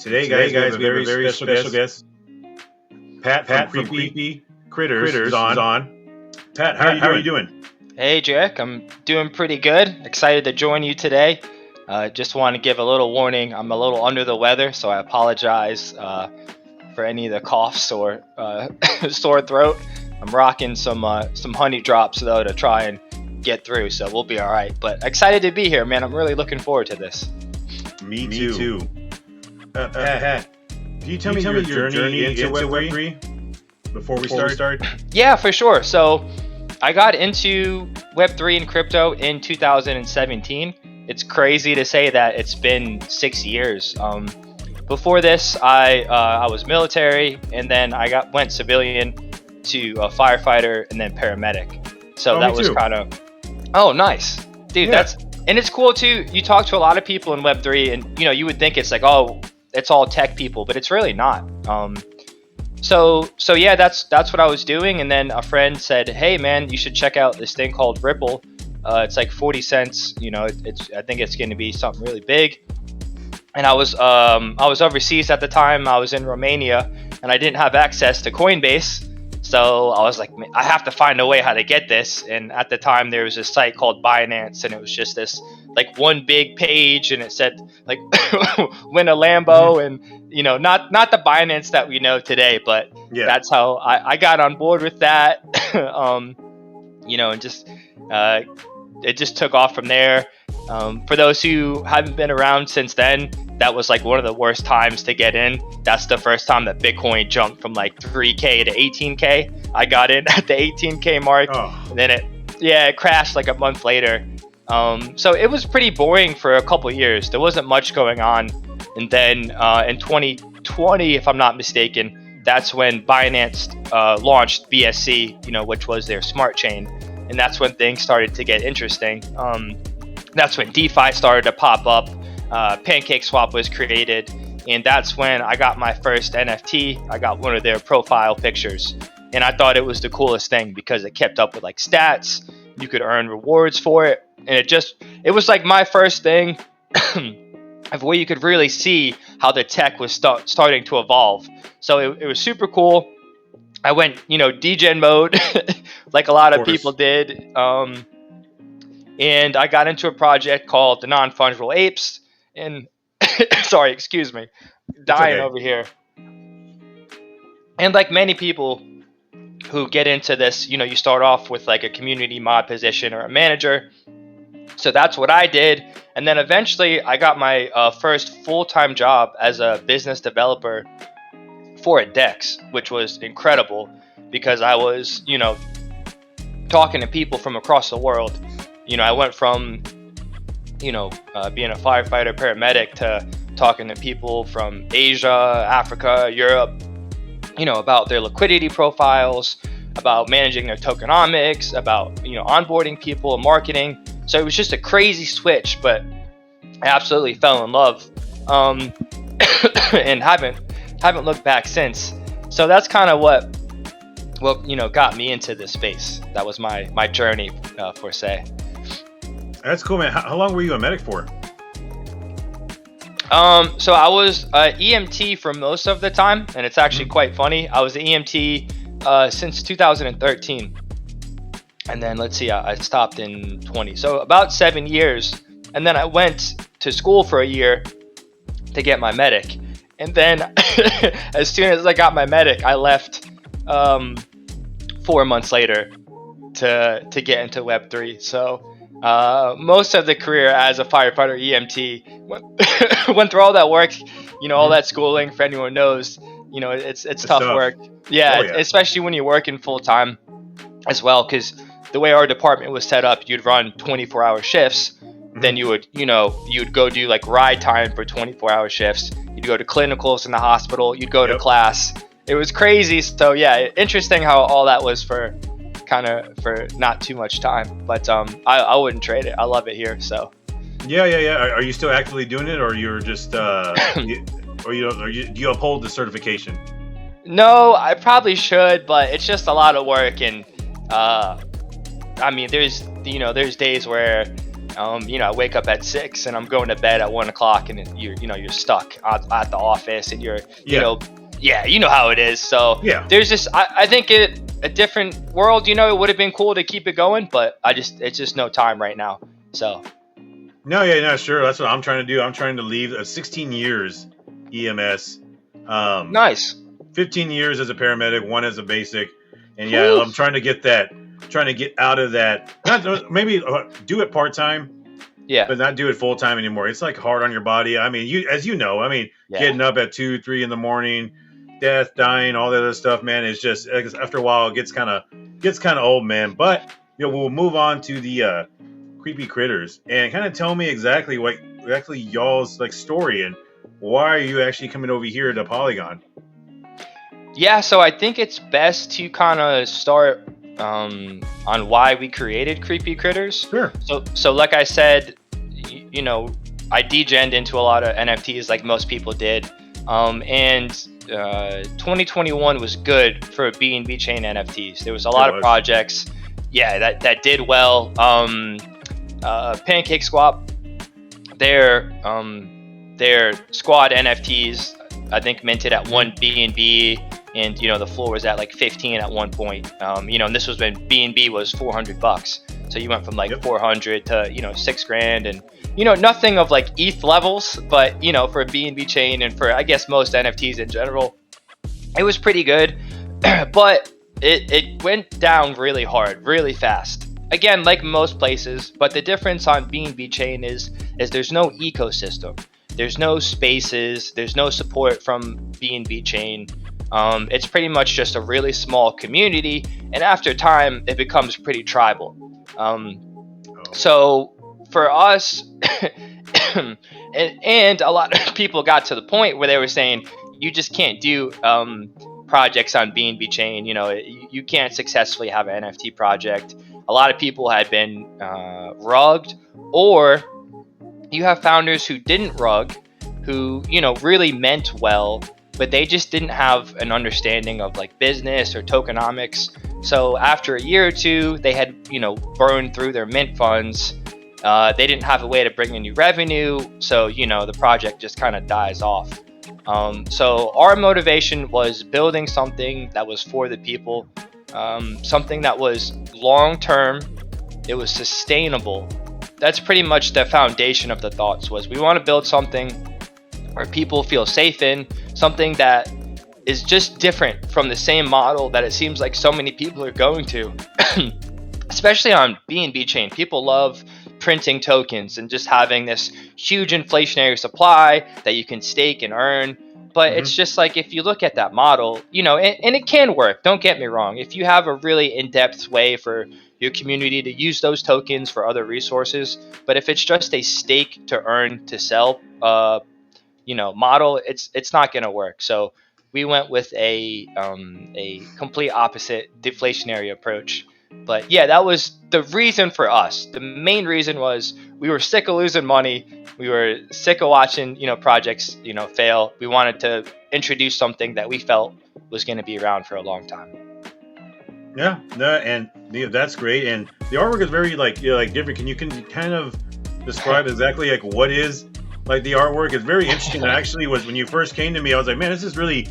Today, guys, we have a very special guest. Pat from Kreepy Kritters is on. Pat, how are you doing? Hey, Jack. I'm doing pretty good. Excited to join you today. Just want to give a little warning. I'm a little under the weather, so I apologize for any of the coughs or sore throat. I'm rocking some honey drops though to try and get through, so we'll be all right. But excited to be here, man. I'm really looking forward to this. Me too. Pat, can you tell me your journey into Web3 before we start? Yeah, for sure. So I got into Web3 and crypto in 2017. It's crazy to say that it's been 6 years. Before this, I was military, and then I went civilian to a firefighter and then paramedic. So that was kind of nice, dude. Yeah. And it's cool too. You talk to a lot of people in Web3, and you would think it's like, oh, it's all tech people, but it's really not. So yeah, that's what I was doing. And then a friend said, hey man, you should check out this thing called Ripple. It's like 40 cents. I think it's going to be something really big. And I was overseas at the time. I was in Romania, and I didn't have access to Coinbase. So I was like, I have to find a way how to get this. And at the time, there was a site called Binance, and it was just this like one big page, and it said like win a Lambo, and not the Binance that we know today, but that's how I got on board with that. And just it just took off from there. For those who haven't been around since then, that was like one of the worst times to get in. That's the first time that Bitcoin jumped from like 3K to 18K. I got in at the 18K mark, and then it crashed like a month later. So it was pretty boring for a couple years. There wasn't much going on. And then in 2020, if I'm not mistaken, that's when Binance launched BSC, which was their smart chain. And that's when things started to get interesting. That's when DeFi started to pop up. PancakeSwap was created, and that's when I got my first NFT. I got one of their profile pictures, and I thought it was the coolest thing because it kept up with like stats. You could earn rewards for it, and it was like my first thing of where you could really see how the tech was starting to evolve. So it was super cool. I went, degen mode like a lot of people did. And I got into a project called the Non-fungible apes, and sorry, excuse me, dying over here. And like many people who get into this, you start off with like a community mod position or a manager. So that's what I did. And then eventually I got my first full-time job as a business developer for a DEX, which was incredible because I was, talking to people from across the world. I went from, being a firefighter, paramedic to talking to people from Asia, Africa, Europe, about their liquidity profiles, about managing their tokenomics, about, onboarding people and marketing. So it was just a crazy switch, but I absolutely fell in love, and haven't looked back since. So that's kind of what got me into this space. That was my journey, per se. That's cool, man. How long were you a medic for? So I was EMT for most of the time, and it's actually quite funny. I was an EMT since 2013, and then let's see, I stopped in 20. So about 7 years, and then I went to school for a year to get my medic, and then as soon as I got my medic, I left 4 months later to get into Web3. So most of the career as a firefighter EMT went through all that work, all that schooling. For anyone knows, it's tough work. Yeah, especially when you're working full time as well, because the way our department was set up, you'd run 24-hour shifts. Then you would, you'd go do like ride time for 24-hour shifts. You'd go to clinicals in the hospital. You'd go to class. It was crazy. So yeah, interesting how all that was for not too much time, but I wouldn't trade it. I love it here. So yeah. Are you still actively doing it, or you're just do you uphold the certification? No, I probably should, but it's just a lot of work, and there's days where I wake up at 6 and I'm going to bed at 1 o'clock, and you're stuck at the office, and you're you know how it is. So there's just I think a different world. It would have been cool to keep it going, but it's just no time right now. So sure. That's what I'm trying to do. I'm trying to leave 16 years EMS. Nice. 15 years as a paramedic, 1 as a basic, and I'm trying to get that. Trying to get out of that. Not maybe do it part time. But not do it full time anymore. It's like hard on your body. I mean, getting up at 2, 3 in the morning, death, dying, all that other stuff, man. It's just after a while it gets kind of old, man. But we'll move on to the Kreepy Kritters and kind of tell me exactly y'all's story and why are you actually coming over here to Polygon? Yeah, so I think it's best to kind of start on why we created Kreepy Kritters. Sure. So like I said, I degened into a lot of NFTs like most people did, and 2021 was good for BNB chain NFTs. There was a lot of projects, that did well. Pancake Swap, their squad NFTs, I think minted at 1 BNB. And the floor was at like 15 at one point. And this was when BNB was $400. So you went from like 400 to $6,000, and nothing of like ETH levels, but for a BNB chain and for I guess most NFTs in general, it was pretty good. But it went down really hard, really fast. Again, like most places, but the difference on BNB chain is there's no ecosystem, there's no spaces, there's no support from BNB chain. It's pretty much just a really small community, and after time it becomes pretty tribal. So for us and a lot of people got to the point where they were saying you just can't do projects on BNB chain. You can't successfully have an NFT project. A lot of people had been rugged, or you have founders who didn't rug, who really meant well, but they just didn't have an understanding of like business or tokenomics. So after a year or two, they had burned through their mint funds. They didn't have a way to bring in new revenue, so the project just kind of dies off. So our motivation was building something that was for the people, something that was long term, it was sustainable. That's pretty much the foundation of the thoughts. Was we want to build something where people feel safe in, something that is just different from the same model that it seems like so many people are going to. Especially on BNB chain, people love printing tokens and just having this huge inflationary supply that you can stake and earn. But it's just like, if you look at that model, and it can work, don't get me wrong. If you have a really in-depth way for your community to use those tokens for other resources, but if it's just a stake to earn to sell model, it's not going to work. So we went with a complete opposite deflationary approach. But yeah, that was the reason for us. The main reason was we were sick of losing money. We were sick of watching projects fail. We wanted to introduce something that we felt was going to be around for a long time. Yeah, and that's great. And the artwork is very different. Can you kind of describe exactly what is the artwork? Is very interesting. And actually, was when you first came to me, I was like, man, this is really,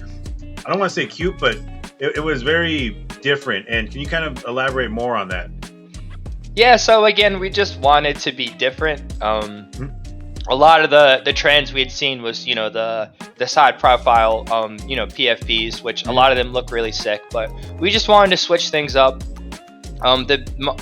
I don't want to say cute, but it was very different. And can you kind of elaborate more on that? Yeah, so again, we just wanted to be different. A lot of the trends we had seen was the side profile PFPs, which a lot of them look really sick, but we just wanted to switch things up.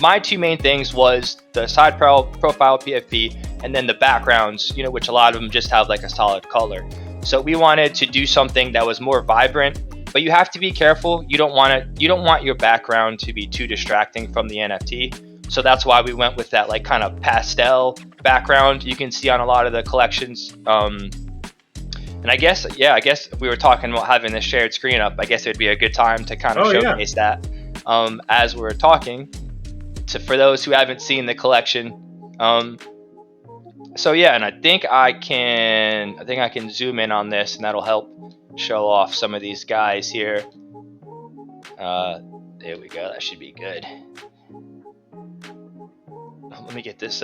My two main things was the side profile PFP and then the backgrounds, which a lot of them just have a solid color. So we wanted to do something that was more vibrant, but you have to be careful. You don't want your background to be too distracting from the NFT. So that's why we went with that kind of pastel background you can see on a lot of the collections. And I guess if we were talking about having this shared screen up, I guess it would be a good time to kind of showcase that as we're talking for those who haven't seen the collection. So yeah, and I think I can zoom in on this, and that'll help show off some of these guys here. There we go. That should be good. Let me get this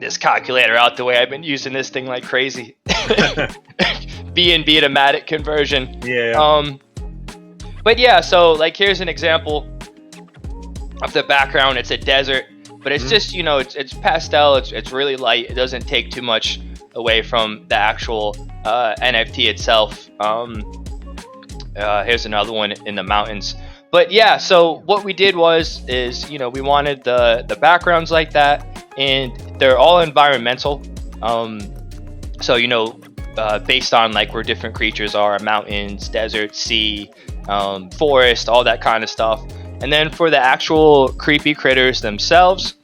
this calculator out the way. I've been using this thing like crazy. BNB to Matic conversion. Yeah. But yeah, so like here's an example of the background. It's a desert, but it's just, you know, it's pastel. It's really light. It doesn't take too much away from the actual NFT itself. Here's another one in the mountains. But yeah, so what we did is, you know, we wanted the backgrounds like that, and they're all environmental. So, you know, based on like where different creatures are, mountains, desert, sea, forest, all that kind of stuff. And then for the actual creepy critters themselves,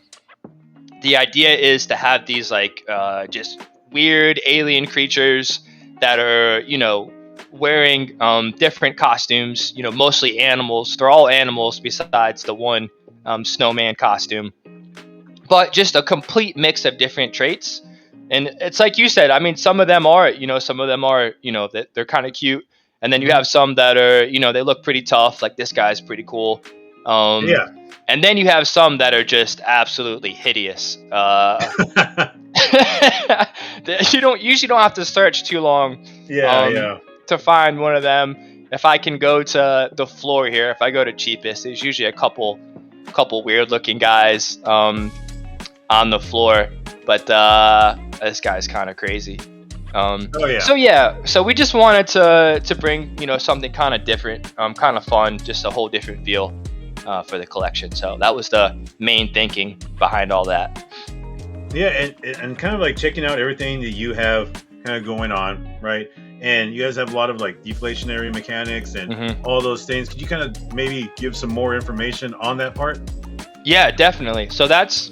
the idea is to have these like just weird alien creatures that are, you know, wearing different costumes, you know, mostly animals. They're all animals besides the one snowman costume, but just a complete mix of different traits. And it's like you said, I mean, some of them are, you know, that they're kind of cute. And then you have some that are, you know, they look pretty tough. Like this guy's pretty cool. Yeah. And then you have some that are just absolutely hideous. You usually don't have to search too long. Yeah. To find one of them. If I can go to the floor here, if I go to cheapest, there's usually a couple weird looking guys on the floor, but this guy's kind of crazy. So we just wanted to bring, you know, something kind of different, kind of fun, just a whole different feel for the collection. So that was the main thinking behind all that. Yeah, and kind of like checking out everything that you have kind of going on, right? And you guys have a lot of like deflationary mechanics and all those things. Could you kind of maybe give some more information on that part? Yeah, definitely. So that's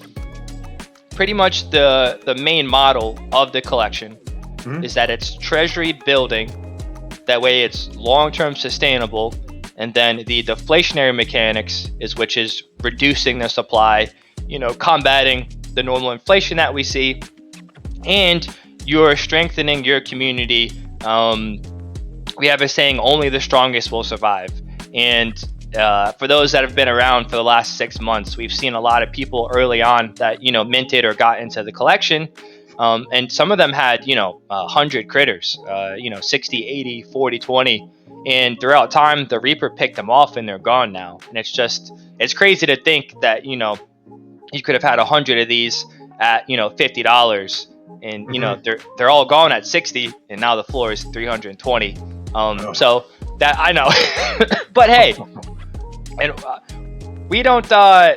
pretty much the main model of the collection, is that it's treasury building. That way it's long-term sustainable. And then the deflationary mechanics which is reducing the supply, you know, combating the normal inflation that we see. And you're strengthening your community. We have a saying, only the strongest will survive. And for those that have been around for the last 6 months, we've seen a lot of people early on that, you know, minted or got into the collection. And some of them had, you know, 100 critters, you know, 60, 80, 40, 20. And throughout time, the Reaper picked them off and they're gone now. And it's crazy to think that, you know, you could have had 100 of these at, you know, $50. And, you know, they're all gone at 60, and now the floor is 320. So that, I know. But hey, and we don't,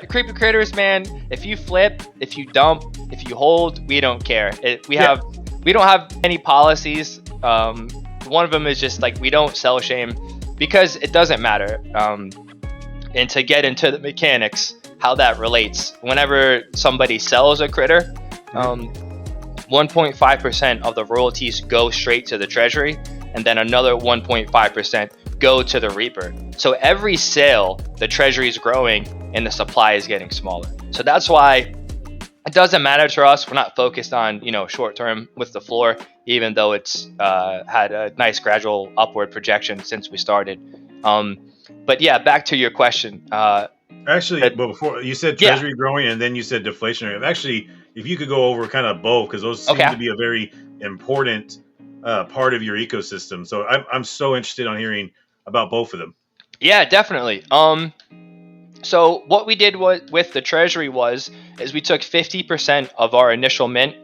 Creepy Kritters, man, if you flip, if you dump, if you hold, we don't care. We don't have any policies. One of them is just like, we don't sell shame because it doesn't matter. And to get into the mechanics, how that relates, whenever somebody sells a critter, 1.5% of the royalties go straight to the treasury, and then another 1.5% go to the Reaper. So every sale, the treasury is growing and the supply is getting smaller. So that's why it doesn't matter to us. We're not focused on, you know, short term with the floor, even though it's had a nice gradual upward projection since we started. But yeah, back to your question. Actually, but before you said treasury growing, and then you said deflationary. Actually, if you could go over kind of both, because those seem to be a very important part of your ecosystem. So I'm so interested on hearing about both of them. Yeah, definitely. So what we did with the treasury is we took 50% of our initial mint,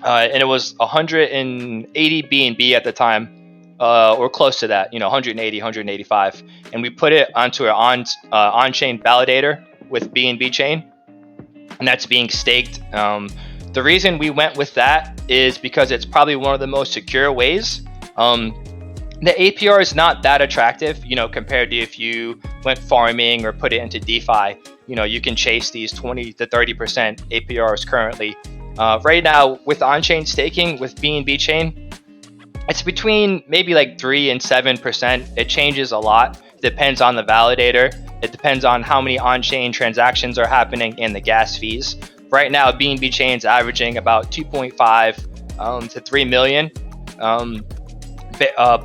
and it was 180 BNB at the time. Or close to that, you know, 180, 185, and we put it onto an on-chain validator with BNB chain, and that's being staked. The reason we went with that is because it's probably one of the most secure ways. The APR is not that attractive, you know, compared to if you went farming or put it into DeFi. You know, you can chase these 20 to 30% APRs currently. Right now, with on-chain staking with BNB chain, it's between maybe like 3 and 7%. It changes a lot. Depends on the validator. It depends on how many on-chain transactions are happening and the gas fees. Right now, BNB chain's averaging about 2.5 to 3 million.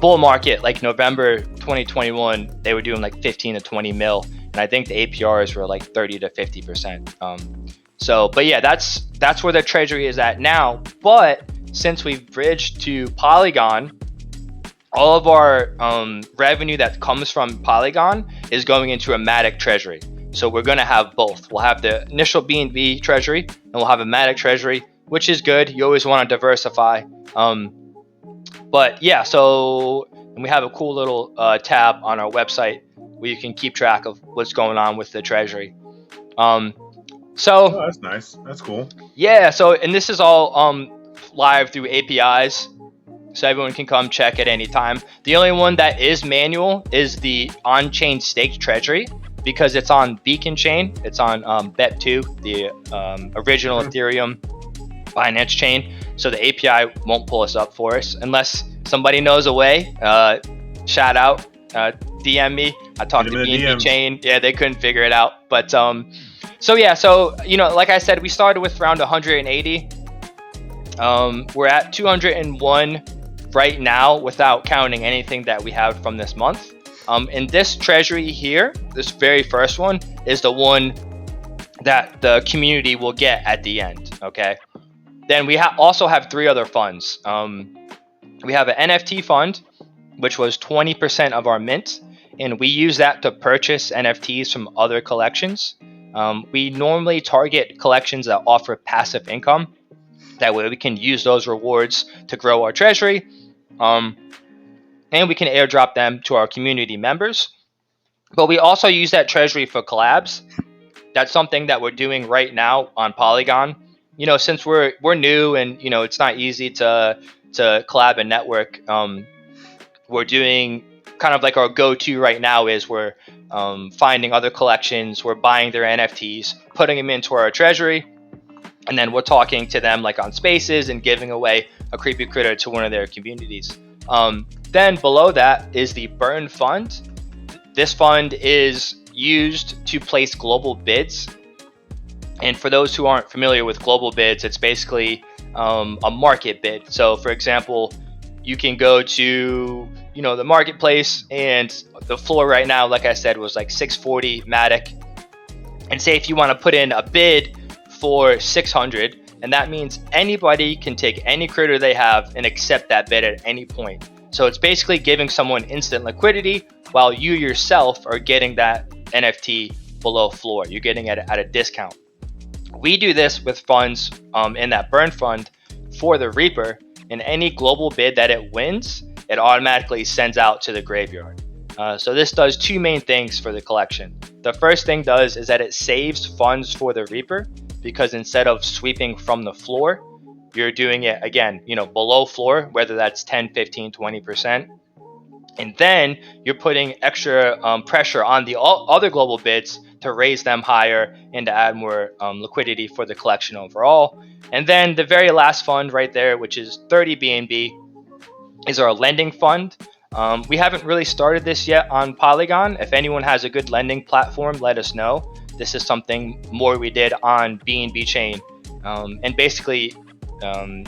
Bull market, like November 2021, they were doing like 15 to 20 mil. and I think the APRs were like 30 to 50%. So, but yeah, that's where the treasury is at now. But since we've bridged to Polygon, all of our revenue that comes from Polygon is going into a Matic treasury. So we're going to have both. We'll have the initial BNB treasury, and we'll have a Matic treasury, which is good. You always want to diversify. But yeah, so and we have a cool little tab on our website where you can keep track of what's going on with the treasury. So that's nice. That's cool. Yeah. So, and this is all live through APIs, so everyone can come check at any time. The only one that is manual is the on-chain staked treasury, because it's on Beacon chain. It's on BEP2, the original Ethereum Binance chain. So the API won't pull us up for us unless somebody knows a way. Shout out, DM me. I talked to BNB chain. Yeah, they couldn't figure it out. But so yeah, so like I said, we started with around 180. We're at 201 right now without counting anything that we have from this month. And this treasury here, this very first one, is the one that the community will get at the end. Okay. Then we also have 3 other funds. We have an NFT fund, which was 20% of our mint, and we use that to purchase NFTs from other collections. We normally target collections that offer passive income. That way we can use those rewards to grow our treasury. And we can airdrop them to our community members. But we also use that treasury for collabs. That's something that we're doing right now on Polygon. Since we're new and it's not easy to collab and network, we're doing kind of like our go-to right now is we're finding other collections, we're buying their NFTs, putting them into our treasury, and then we're talking to them like on Spaces and giving away a Kreepy Kritter to one of their communities. Then below that is the Burn Fund. This fund is used to place global bids. And for those who aren't familiar with global bids, it's basically a market bid. So for example, you can go to the marketplace, and the floor right now, like I said, was like 640 Matic. And say if you want to put in a bid for 600, and that means anybody can take any critter they have and accept that bid at any point. So it's basically giving someone instant liquidity while you yourself are getting that NFT below floor. You're getting it at a discount. We do this with funds in that Burn Fund for the Reaper, and any global bid that it wins, it automatically sends out to the graveyard. So this does 2 main things for the collection. The first thing does is that it saves funds for the Reaper, because instead of sweeping from the floor, you're doing it again, below floor, whether that's 10, 15, 20%. And then you're putting extra pressure on the other global bids to raise them higher and to add more liquidity for the collection overall. And then the very last fund right there, which is 30 BNB, is our lending fund. We haven't really started this yet on Polygon. If anyone has a good lending platform, let us know. This is something more we did on BNB chain. And basically,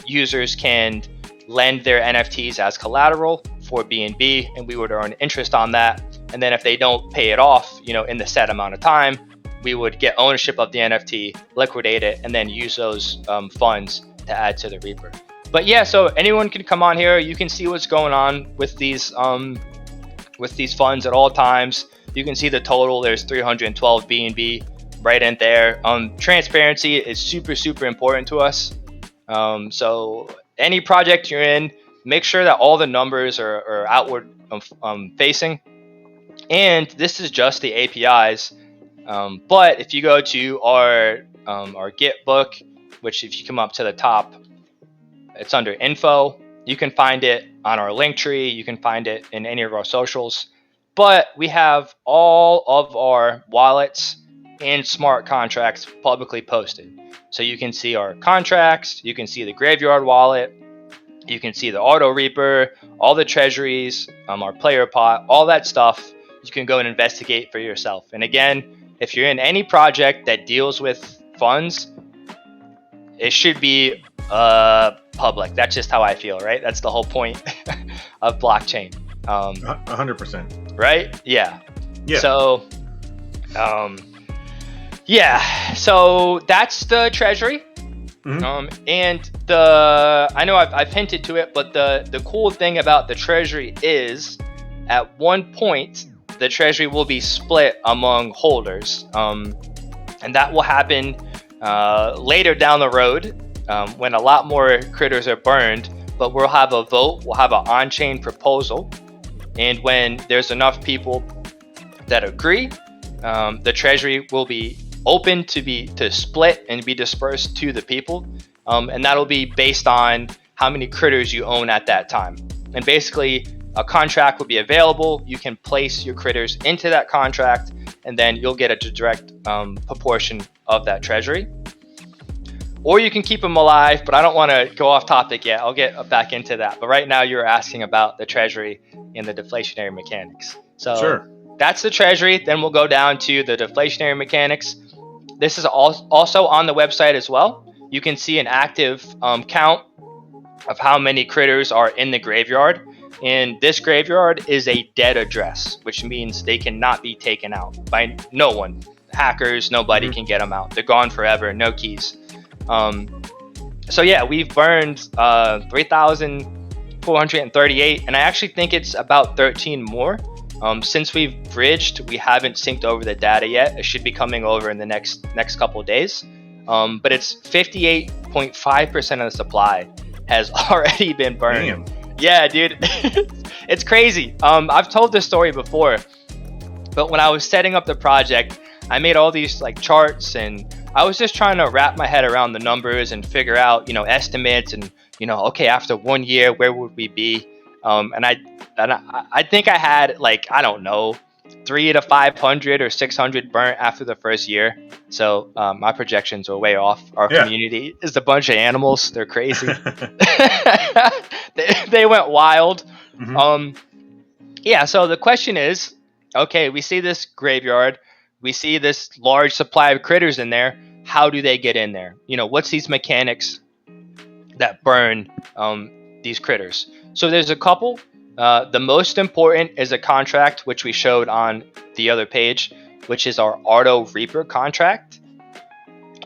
users can lend their NFTs as collateral for BNB, and we would earn interest on that. And then if they don't pay it off, in the set amount of time, we would get ownership of the NFT, liquidate it, and then use those funds to add to the Reaper. But yeah, so anyone can come on here. You can see what's going on with these funds at all times. You can see the total. There's 312 BNB right in there. Transparency is super, super important to us. So any project you're in, make sure that all the numbers are outward facing. And this is just the APIs. But if you go to our Git book, which if you come up to the top, it's under info. You can find it on our link tree. You can find it in any of our socials. But we have all of our wallets and smart contracts publicly posted. So you can see our contracts, you can see the Graveyard wallet, you can see the Auto Reaper, all the treasuries, our player pot, all that stuff. You can go and investigate for yourself. And again, if you're in any project that deals with funds, it should be public. That's just how I feel, right? That's the whole point of blockchain. 100%. Right? Yeah. Yeah. So Yeah, so that's the treasury. And I know I've hinted to it, but the cool thing about the treasury is at one point the treasury will be split among holders, and that will happen later down the road, when a lot more critters are burned. But we'll have a vote, we'll have an on-chain proposal, and when there's enough people that agree, the treasury will be open to split and be dispersed to the people, and that'll be based on how many critters you own at that time. And basically, a contract will be available. You can place your critters into that contract, and then you'll get a direct proportion of that treasury. Or you can keep them alive, but I don't want to go off topic yet. I'll get back into that. But right now, you're asking about the treasury and the deflationary mechanics. So Sure. That's the treasury. Then we'll go down to the deflationary mechanics. This is also on the website as well. You can see an active count of how many critters are in the graveyard. And this graveyard is a dead address, which means they cannot be taken out by no one. Hackers, nobody can get them out. They're gone forever, no keys. So yeah, we've burned 3,438, and I actually think it's about 13 more. Since we've bridged, we haven't synced over the data yet. It should be coming over in the next couple of days. But it's 58.5% of the supply has already been burned. Damn. Yeah, dude, it's crazy. I've told this story before, but when I was setting up the project, I made all these like charts, and I was just trying to wrap my head around the numbers and figure out, estimates, and okay, after 1 year, where would we be? And I think I had, like, I don't know, 300 to 500 or 600 burnt after the first year. So my projections were way off. Our community is a bunch of animals. They're crazy. they went wild. So the question is, okay, we see this graveyard. We see this large supply of critters in there. How do they get in there? What's these mechanics that burn these critters? So there's a couple. The most important is a contract, which we showed on the other page, which is our Auto Reaper contract.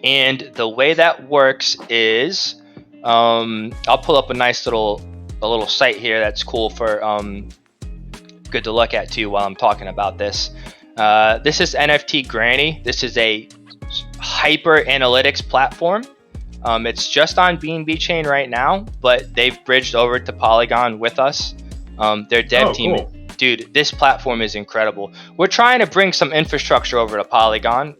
And the way that works is, I'll pull up a little site here that's cool for good to look at too while I'm talking about this. This is NFT Granny. This is a hyper analytics platform. It's just on BNB chain right now, but they've bridged over to Polygon with us. Their dev team, cool. Dude, this platform is incredible. We're trying to bring some infrastructure over to Polygon.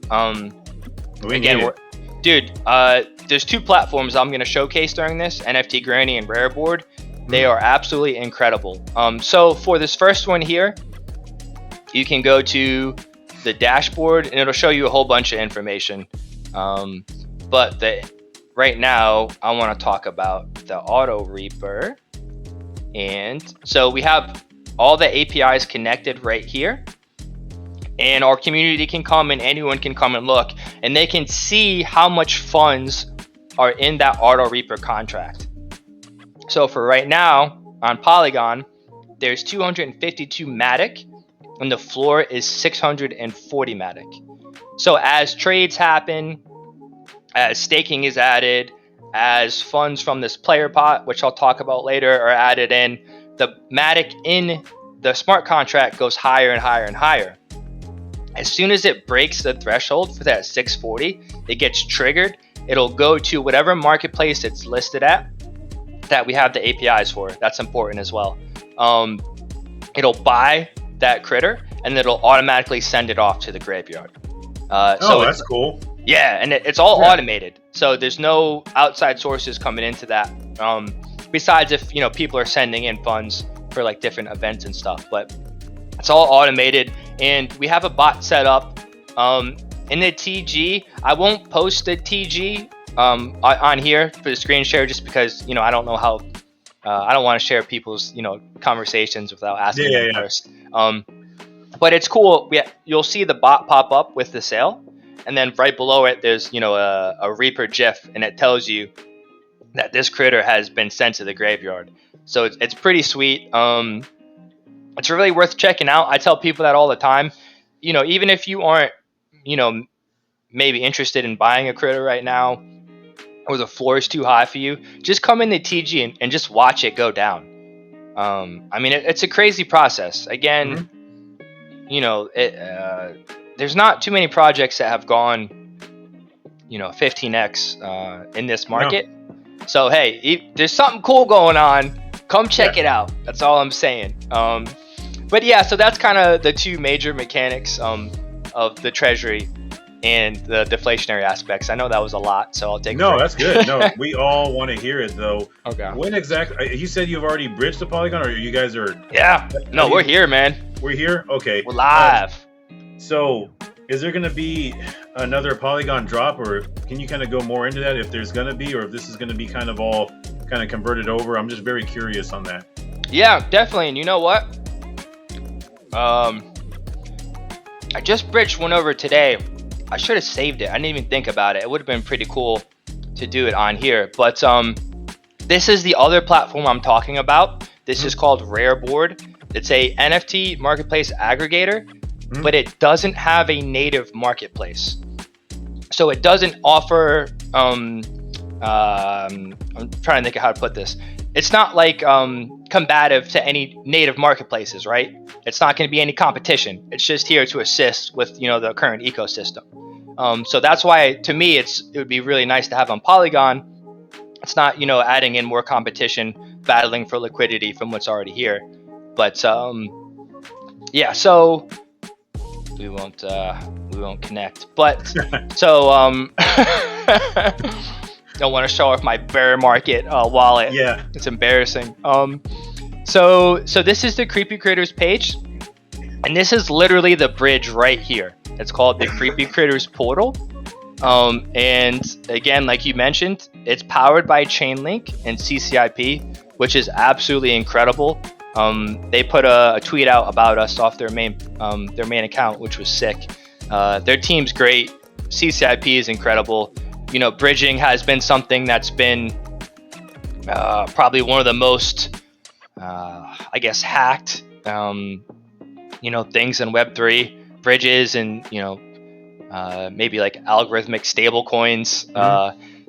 There's two platforms I'm going to showcase during this: NFT Granny and Rareboard. They are absolutely incredible. So for this first one here, you can go to the dashboard and it'll show you a whole bunch of information. Right now, I want to talk about the Auto Reaper. And so we have all the APIs connected right here. And our community can come and anyone can come and look. And they can see how much funds are in that Auto Reaper contract. So for right now, on Polygon, there's 252 Matic. And the floor is 640 Matic. So as trades happen, as staking is added, as funds from this player pot, which I'll talk about later, are added in, the Matic in the smart contract goes higher and higher and higher. As soon as it breaks the threshold for that 640, it gets triggered. It'll go to whatever marketplace it's listed at that we have the APIs for. That's important as well. It'll buy that critter and it'll automatically send it off to the graveyard. That's cool. Yeah, and it's all automated, so there's no outside sources coming into that. Besides if people are sending in funds for like different events and stuff, but it's all automated. And we have a bot set up in the TG. I won't post the TG on here for the screen share just because I don't know how. I don't want to share people's conversations without asking them first. But it's cool. You'll see the bot pop up with the sale. And then right below it, there's a Reaper GIF, and it tells you that this critter has been sent to the graveyard. So it's pretty sweet. It's really worth checking out. I tell people that all the time. Even if you aren't maybe interested in buying a critter right now, or the floor is too high for you, just come in the TG and just watch it go down. I mean, it's a crazy process. Again, there's not too many projects that have gone, 15x in this market. No. So hey, there's something cool going on. Come check it out. That's all I'm saying. But yeah, so that's kind of the two major mechanics of the treasury and the deflationary aspects. I know that was a lot, so I'll take. No, that's good. No, we all want to hear it though. Okay. When exactly? You said you've already bridged the Polygon, or you guys are? Yeah. No, we're here, man. We're here. Okay. We're live. So, is there going to be another Polygon drop, or can you kind of go more into that if there's going to be, or if this is going to be kind of all kind of converted over? I'm just very curious on that. Yeah, definitely. And you know what? I just bridged one over today. I should have saved it. I didn't even think about it. It would have been pretty cool to do it on here. But this is the other platform I'm talking about. This is called Rareboard. It's a NFT marketplace aggregator, but it doesn't have a native marketplace. So it doesn't offer, I'm trying to think of how to put this. It's not like combative to any native marketplaces, right? It's not going to be any competition. It's just here to assist with, the current ecosystem. So that's why, to me, it would be really nice to have on Polygon. It's not, adding in more competition, battling for liquidity from what's already here. But yeah, so we won't connect. But so don't want to show off my bear market wallet. Yeah, it's embarrassing. So this is the Kreepy Kritters page, and this is literally the bridge right here. It's called the Kreepy Kritters portal. And again, like you mentioned, it's powered by Chainlink and CCIP, which is absolutely incredible. They put a tweet out about us off their main account, which was sick. Their team's great. CCIP is incredible. Bridging has been something that's been probably one of the most, hacked, things in Web3. Bridges and, maybe like algorithmic stable coins.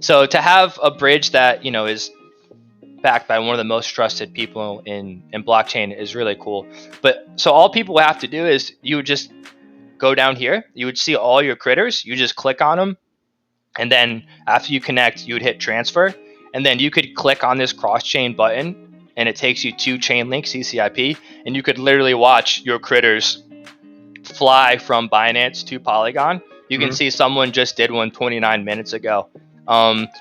So to have a bridge that, is backed by one of the most trusted people in blockchain is really cool. But so all people have to do is you would just go down here. You would see all your critters. You just click on them. And then after you connect, you would hit transfer. And then you could click on this cross-chain button and it takes you to Chainlink CCIP. And you could literally watch your critters fly from Binance to Polygon. You can see someone just did one 29 minutes ago.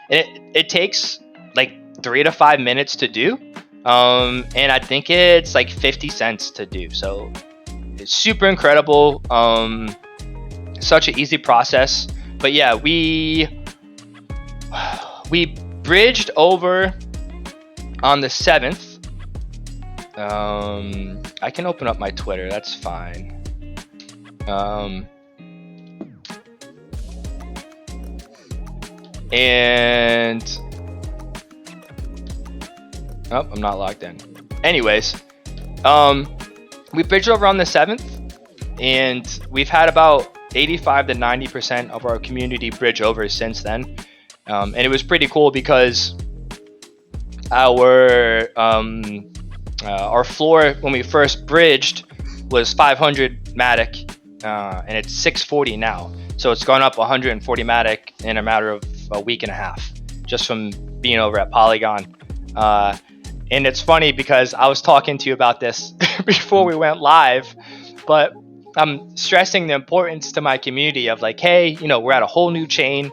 It takes like 3 to 5 minutes to do. And I think it's like 50 cents to do. So it's super incredible. Such an easy process. But yeah, we bridged over on the 7th. I can open up my Twitter. That's fine. And oh, I'm not logged in. Anyways, we bridged over on the 7th, and we've had about 85 to 90% of our community bridge over since then. And it was pretty cool because our floor when we first bridged was 500 Matic, and it's 640 now. So it's gone up 140 Matic in a matter of a week and a half, just from being over at Polygon. And it's funny because I was talking to you about this before we went live, but I'm stressing the importance to my community of like, hey, we're at a whole new chain.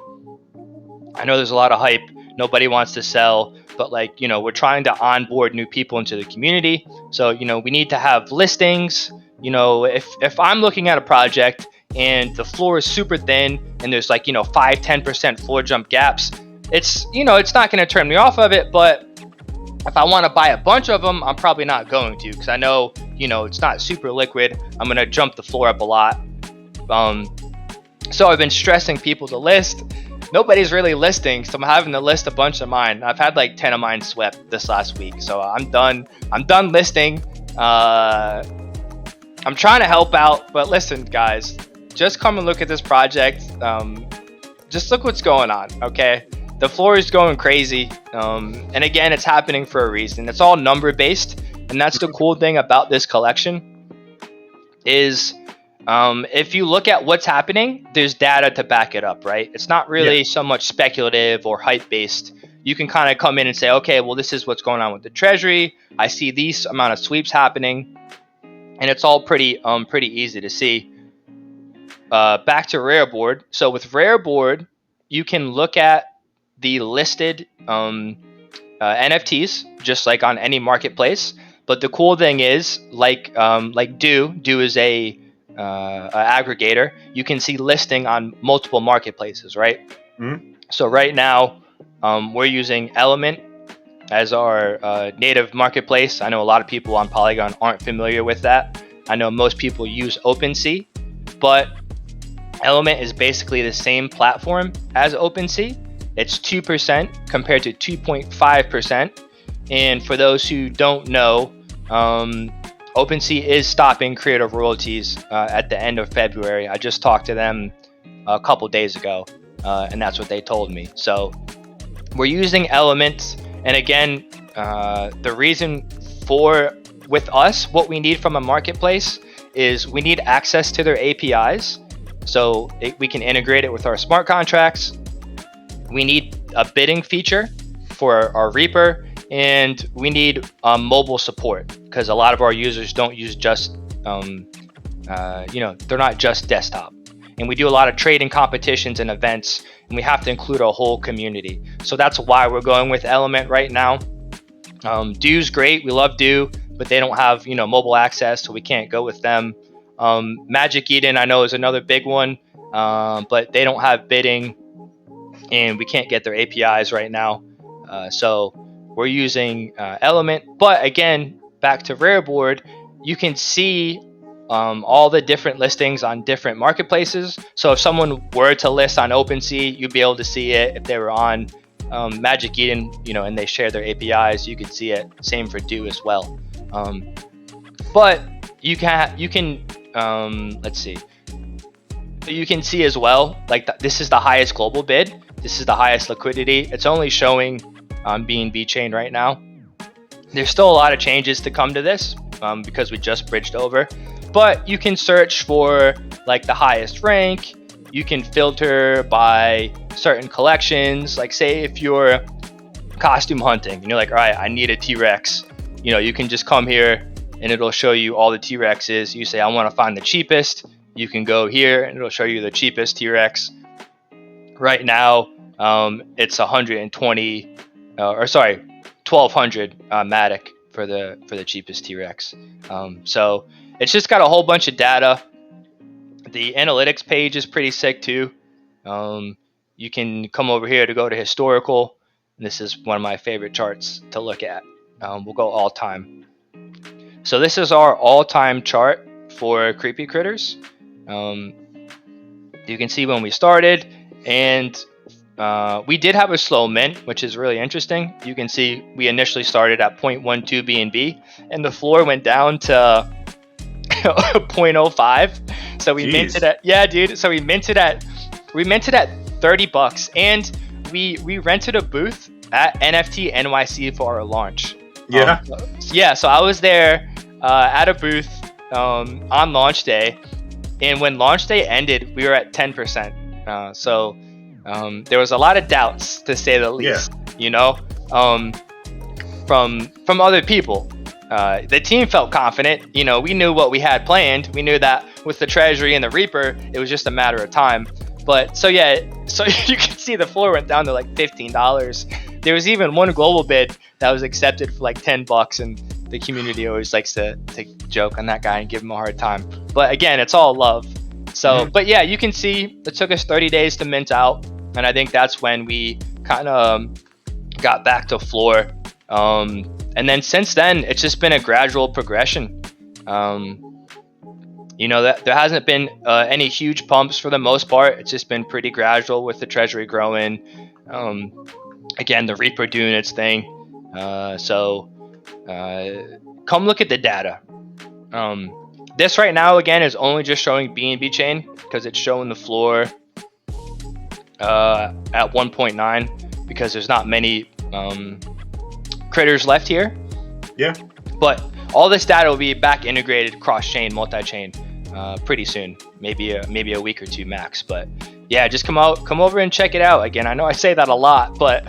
I know there's a lot of hype. Nobody wants to sell, but like, we're trying to onboard new people into the community. So, we need to have listings. If I'm looking at a project and the floor is super thin and there's like, 5-10% floor jump gaps, it's not going to turn me off of it. But if I want to buy a bunch of them, I'm probably not going to, because I know, it's not super liquid. I'm going to jump the floor up a lot. So I've been stressing people to list. Nobody's really listing, so I'm having to list a bunch of mine. I've had like 10 of mine swept this last week, so I'm done listing. I'm trying to help out, but listen, guys, just come and look at this project. Just look what's going on, okay? The floor is going crazy, and again, it's happening for a reason. It's all number based, and that's the cool thing about this collection is if you look at what's happening, there's data to back it up, right? It's not really so much speculative or hype based. You can kind of come in and say, okay, well, this is what's going on with the treasury. I see these amount of sweeps happening, and it's all pretty easy to see. Back to Rareboard. So with Rareboard, you can look at the listed NFTs just like on any marketplace. But the cool thing is, like Do is a aggregator. You can see listing on multiple marketplaces, right? Mm-hmm. So right now, we're using Element as our native marketplace. I know a lot of people on Polygon aren't familiar with that. I know most people use OpenSea, but Element is basically the same platform as OpenSea. It's 2% compared to 2.5%. And for those who don't know, OpenSea is stopping creative royalties at the end of February. I just talked to them a couple days ago, and that's what they told me. So we're using Element. And again, the reason with us, what we need from a marketplace is we need access to their APIs. So we can integrate it with our smart contracts. We need a bidding feature for our Reaper, and we need mobile support because a lot of our users don't use just, they're not just desktop. And we do a lot of trading competitions and events, and we have to include a whole community. So that's why we're going with Element right now. Do's great. We love Do, but they don't have, mobile access, so we can't go with them. Magic Eden, I know, is another big one, but they don't have bidding, and we can't get their APIs right now. So we're using Element. But again, back to Rareboard, you can see all the different listings on different marketplaces. So if someone were to list on OpenSea, you'd be able to see it. If they were on Magic Eden, and they share their APIs, you could see it. Same for Do as well. But you can let's see. You can see as well, this is the highest global bid. This is the highest liquidity. It's only showing on BNB chain right now. There's still a lot of changes to come to this because we just bridged over. But you can search for the highest rank. You can filter by certain collections. Like say if you're costume hunting and you're like, all right, I need a T-Rex. You can just come here and it'll show you all the T-Rexes. You say, I want to find the cheapest. You can go here and it'll show you the cheapest T-Rex. Right now, it's 120, 1,200 Matic for the cheapest T-Rex. So it's just got a whole bunch of data. The analytics page is pretty sick too. You can come over here to go to historical. This is one of my favorite charts to look at. We'll go all time. So this is our all-time chart for Kreepy Kritters. You can see when we started, and we did have a slow mint, which is really interesting. You can see we initially started at 0.12 BNB, and the floor went down to 0.05. So we minted at So we minted at $30, and we rented a booth at NFT NYC for our launch. So I was there at a booth on launch day, and when launch day ended, we were at 10%. So there was a lot of doubts, to say the least. From other people. The team felt confident. We knew what we had planned. We knew that with the treasury and the Reaper, it was just a matter of time. But so you can see the floor went down to $15. There was even one global bid that was accepted for $10, and the community always likes to joke on that guy and give him a hard time. But again, it's all love. So, But yeah, you can see it took us 30 days to mint out, and I think that's when we kind of got back to floor. And then since then, it's just been a gradual progression. That there hasn't been any huge pumps for the most part. It's just been pretty gradual with the treasury growing. Again, the Reaper doing its thing. So come look at the data. This right now, again, is only just showing BNB chain because it's showing the floor at 1.9 because there's not many critters left here. Yeah. But all this data will be back integrated cross-chain, multi-chain pretty soon, maybe a week or two max. But yeah, just come over and check it out. Again, I know I say that a lot, but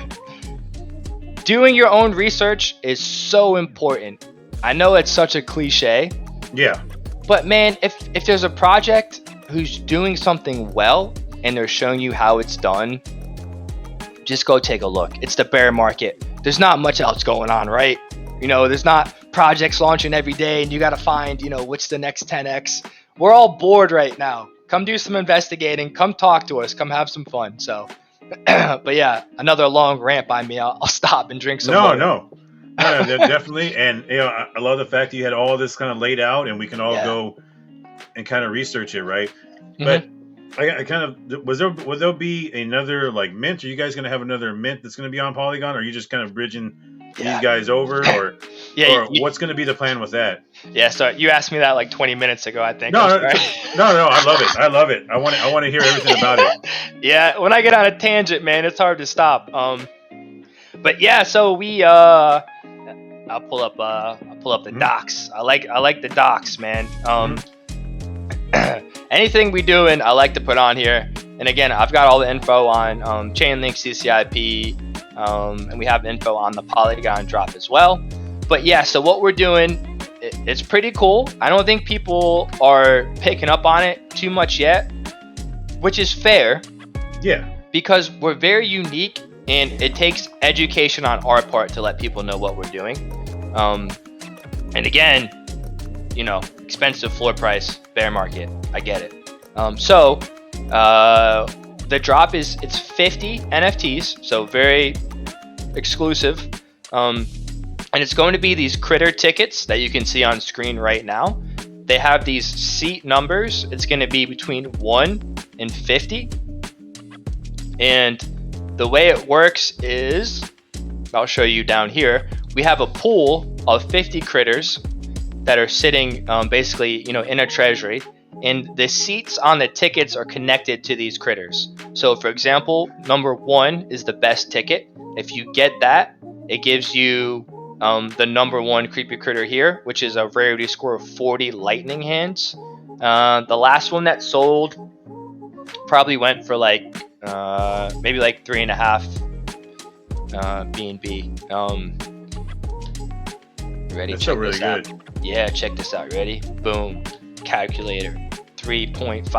doing your own research is so important. I know it's such a cliche. Yeah. But man, if there's a project who's doing something well and they're showing you how it's done, just go take a look. It's the bear market. There's not much else going on, right? You know, there's not projects launching every day and you got to find, you know, what's the next 10x. We're all bored right now. Come do some investigating. Come talk to us. Come have some fun. So, but yeah, another long rant by me. I'll stop and drink some water. No, definitely. And you know, I love the fact that you had all this kind of laid out, and we can all go and kind of research it, right? Mm-hmm. But I kind of will there be another like mint? Are you guys going to have another mint that's going to be on Polygon? Or are you just kind of bridging these guys over, or what's going to be the plan with that? Yeah, so you asked me that like 20 minutes ago, I think. No, I love it. I want to hear everything about it. Yeah, when I get on a tangent, man, it's hard to stop. But yeah, so we I'll pull up the docs. I like the docs, man. Anything we doing, I like to put on here. And again, I've got all the info on Chainlink, CCIP, and we have info on the Polygon drop as well. But yeah, so what we're doing, it's pretty cool. I don't think people are picking up on it too much yet, which is fair. Yeah. Because we're very unique, and it takes education on our part to let people know what we're doing. And again, you know, expensive floor price, bear market. I get it. So the drop it's 50 NFTs, so very exclusive. And it's going to be these critter tickets that you can see on screen right now. They have these seat numbers. It's going to be between 1 and 50. And the way it works is, I'll show you down here. We have a pool of 50 critters that are sitting basically, you know, in a treasury, and the seats on the tickets are connected to these critters. So for example, number 1 is the best ticket. If you get that, it gives you the number 1 Kreepy Kritter here, which is a rarity score of 40 lightning hands. The last one that sold probably went for like maybe like 3.5 BNB. Ready? That's still really good. Yeah, check this out. Ready? Boom. Calculator. 3.5.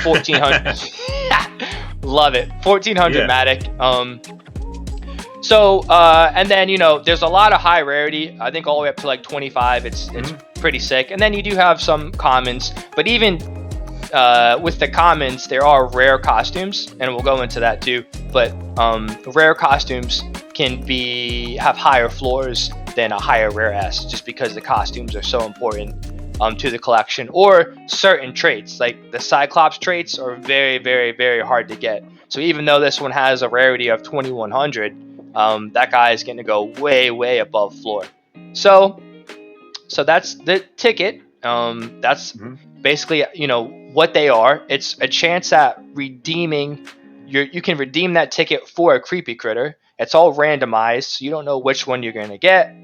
1400. Love it. 1400 Matic. So and then, you know, there's a lot of high rarity. I think all the way up to like 25. It's pretty sick. And then you do have some commons, but even with the commons, there are rare costumes, and we'll go into that too. But rare costumes can have higher floors than a higher rare S, just because the costumes are so important to the collection. Or certain traits, like the Cyclops traits, are very, very, very hard to get. So even though this one has a rarity of 2100, that guy is going to go way, way above floor. So that's the ticket. That's basically, you know, what they are. It's a chance at redeeming. You can redeem that ticket for a Kreepy Kritter. It's all randomized, so you don't know which one you're going to get.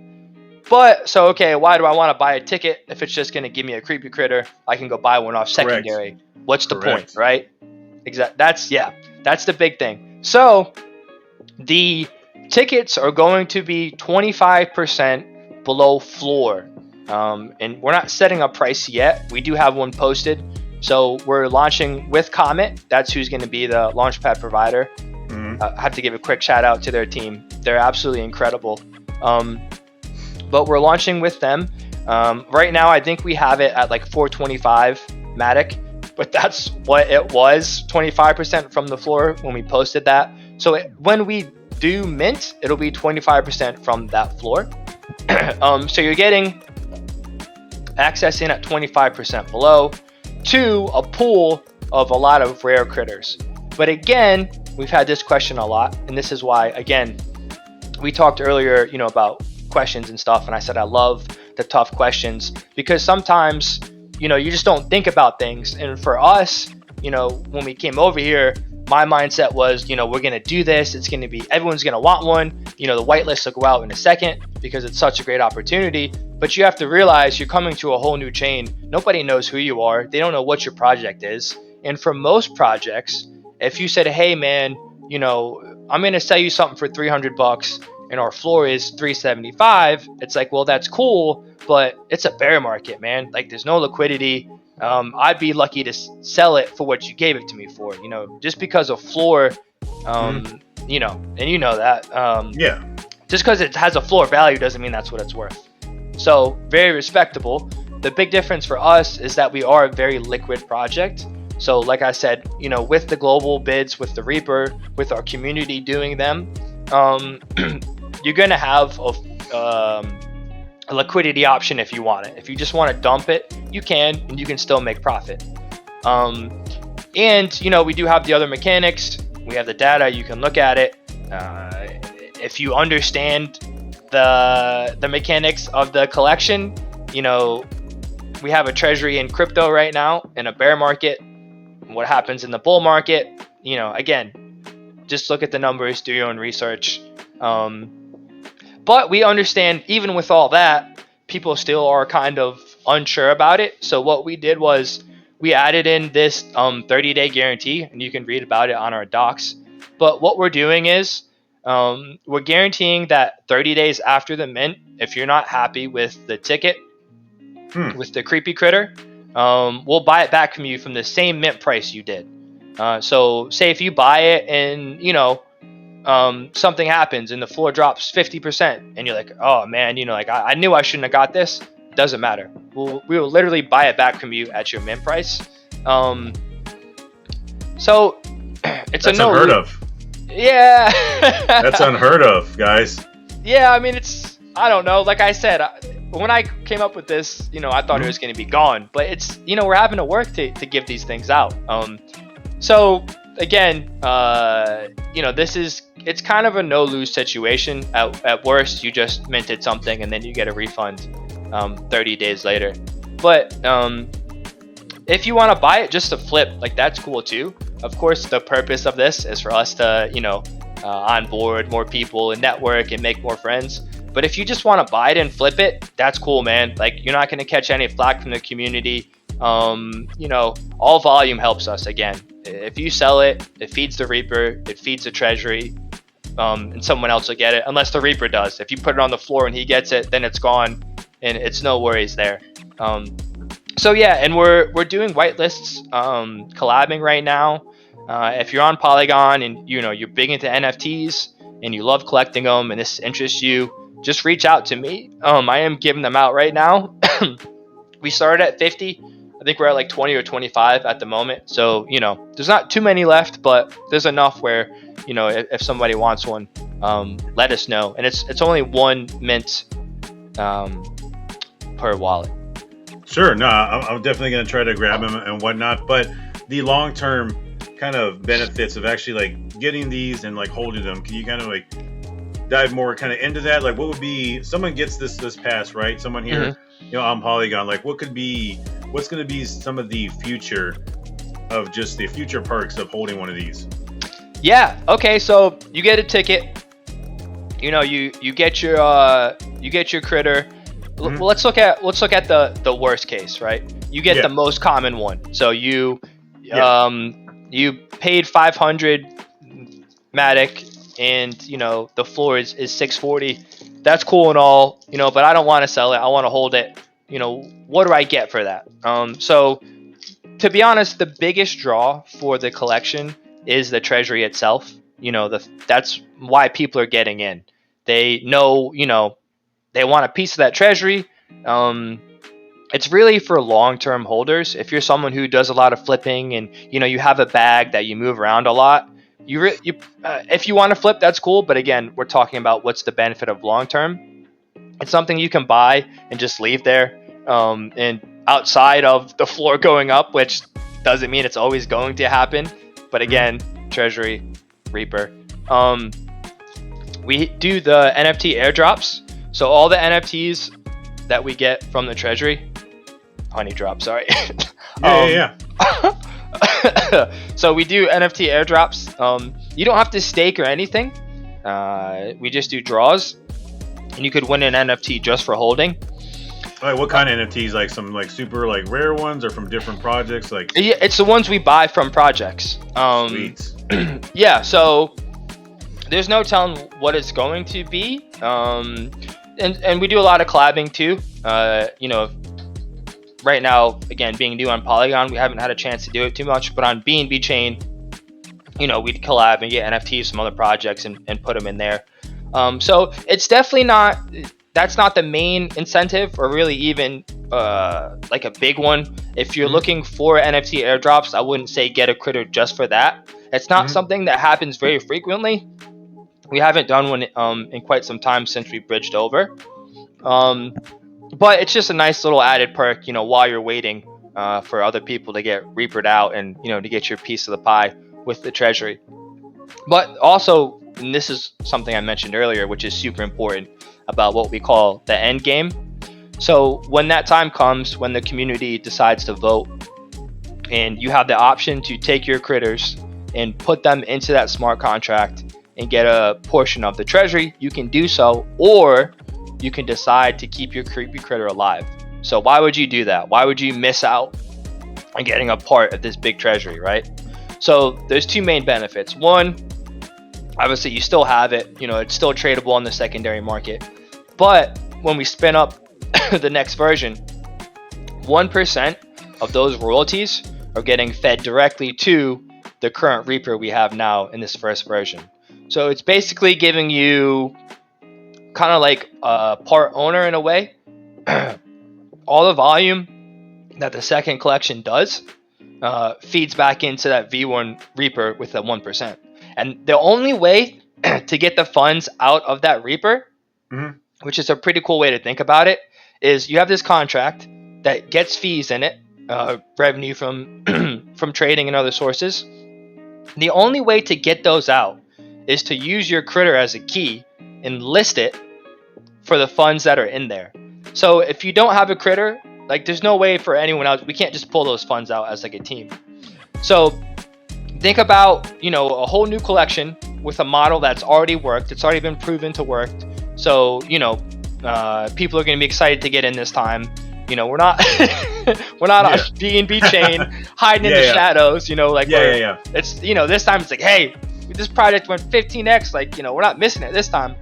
But, so, okay, why do I want to buy a ticket if it's just going to give me a Kreepy Kritter? I can go buy one off secondary. Correct. What's the point, right? That's the big thing. So, the tickets are going to be 25% below floor. And we're not setting a price yet. We do have one posted. So we're launching with Comet. That's who's going to be the launchpad provider. I have to give a quick shout out to their team. They're absolutely incredible. But we're launching with them. Right now, I think we have it at like 425 Matic, but that's what it was, 25% from the floor when we posted that. So when we do mint, it'll be 25% from that floor. So you're getting access in at 25% below to a pool of a lot of rare critters. But again, we've had this question a lot, and this is why, again, we talked earlier, you know, about questions and stuff, and I said I love the tough questions, because sometimes, you know, you just don't think about things. And for us, you know, when we came over here, my mindset was, you know, we're going to do this. It's going to be, everyone's going to want one. You know, the whitelist will go out in a second because it's such a great opportunity. But you have to realize you're coming to a whole new chain. Nobody knows who you are. They don't know what your project is. And for most projects, if you said, hey, man, you know, I'm going to sell you something for $300 and our floor is 375, it's like, well, that's cool, but it's a bear market, man. Like, there's no liquidity. I'd be lucky to sell it for what you gave it to me for, you know, just because a floor, you know, and you know that, yeah, just because it has a floor value doesn't mean that's what it's worth. So very respectable. The big difference for us is that we are a very liquid project. So like I said, you know, with the global bids, with the Reaper, with our community doing them, you're going to have a liquidity option if you want it. If you just want to dump it, you can, and you can still make profit. And, you know, we do have the other mechanics. We have the data. You can look at it. If you understand the mechanics of the collection, you know, we have a treasury in crypto right now in a bear market. What happens in the bull market, you know, again, just look at the numbers, do your own research. But we understand, even with all that, people still are kind of unsure about it. So what we did was we added in this 30-day guarantee, and you can read about it on our docs. But what we're doing is we're guaranteeing that 30 days after the mint, if you're not happy with the ticket, with the Kreepy Kritter, we'll buy it back from you from the same mint price you did. So say if you buy it and, you know, something happens and the floor drops 50% and you're like, oh man, you know, like I knew I shouldn't have got this. Doesn't matter. We will literally buy it back from you at your mint price. So it's that's unheard of. Yeah. That's unheard of, guys. Yeah, I mean, I don't know. Like I said, when I came up with this, you know, I thought it was going to be gone, but it's, you know, we're having to work to give these things out. So again, you know, it's kind of a no-lose situation. At worst, you just minted something and then you get a refund 30 days later. But if you want to buy it just to flip, like, that's cool too. Of course, the purpose of this is for us to, you know, onboard more people and network and make more friends. But if you just want to buy it and flip it, that's cool, man. Like, you're not going to catch any flack from the community. You know, all volume helps us. Again, if you sell it, it feeds the Reaper, it feeds the treasury, and someone else will get it, unless the Reaper does. If you put it on the floor and he gets it, then it's gone, and it's no worries there. So yeah, and we're doing whitelists, collabing right now. If you're on Polygon and, you know, you're big into NFTs and you love collecting them and this interests you, just reach out to me. I am giving them out right now. We started at 50. I think we're at like 20 or 25 at the moment. So, you know, there's not too many left, but there's enough where, you know, if somebody wants one, let us know. And it's only 1 mint per wallet. Sure. No, I'm definitely going to try to grab them and whatnot. But the long-term kind of benefits of actually like getting these and like holding them, can you kind of like dive more kind of into that? Like, what would be, someone gets this pass, right? Someone here, you know, on Polygon, like what's going to be some of the future of just the future perks of holding one of these? Yeah. Okay. So you get a ticket, you know, you get your critter. Well, let's look at the worst case, right? You get the most common one. So you paid 500 Matic, and, you know, the floor is 640. That's cool and all, you know, but I don't want to sell it. I want to hold it. You know, what do I get for that? So to be honest, the biggest draw for the collection is the treasury itself. You know, that's why people are getting in. They know, you know, they want a piece of that treasury. It's really for long-term holders. If you're someone who does a lot of flipping and, you know, you have a bag that you move around a lot, if you want to flip, that's cool. But again, we're talking about what's the benefit of long-term. It's something you can buy and just leave there, and outside of the floor going up, which doesn't mean it's always going to happen. But again, treasury, Reaper. We do the NFT airdrops. So all the NFTs that we get from the treasury. Honey drop, sorry. Yeah. So we do NFT airdrops. You don't have to stake or anything. We just do draws, and you could win an NFT just for holding. Like what kind of NFTs? Like some like super like rare ones, or from different projects? Like yeah, it's the ones we buy from projects. Sweet. Yeah, so there's no telling what it's going to be. And we do a lot of collabing too. Right now, again, being new on Polygon, we haven't had a chance to do it too much, but on BNB chain, we'd collab and get NFTs from other projects and put them in there. So it's definitely that's not the main incentive, or really even like a big one. If you're looking for NFT airdrops, I wouldn't say get a critter just for that. It's not something that happens very frequently. We haven't done one in quite some time since we bridged over. But it's just a nice little added perk, while you're waiting for other people to get reapered out and, to get your piece of the pie with the treasury. But also, and this is something I mentioned earlier, which is super important about what we call the end game. So when that time comes, when the community decides to vote, and you have the option to take your critters and put them into that smart contract and get a portion of the treasury, you can do so, or you can decide to keep your creepy critter alive. So why would you do that? Why would you miss out on getting a part of this big treasury, right? So there's two main benefits. One, obviously you still have it, it's still tradable on the secondary market. But when we spin up the next version, 1% of those royalties are getting fed directly to the current Reaper we have now in this first version. So it's basically giving you kind of like a part owner in a way. All the volume that the second collection does feeds back into that V1 Reaper with the 1%. And the only way to get the funds out of that Reaper, which is a pretty cool way to think about it, is you have this contract that gets fees in it, revenue from from trading and other sources. The only way to get those out is to use your critter as a key and list it for the funds that are in there. So if you don't have a critter, like there's no way for anyone else, we can't just pull those funds out as like a team. So think about, a whole new collection with a model that's already worked. It's already been proven to work. So, people are going to be excited to get in this time. We're not on BNB chain hiding in the shadows, It's, this time it's like, hey, this project went 15x, we're not missing it this time.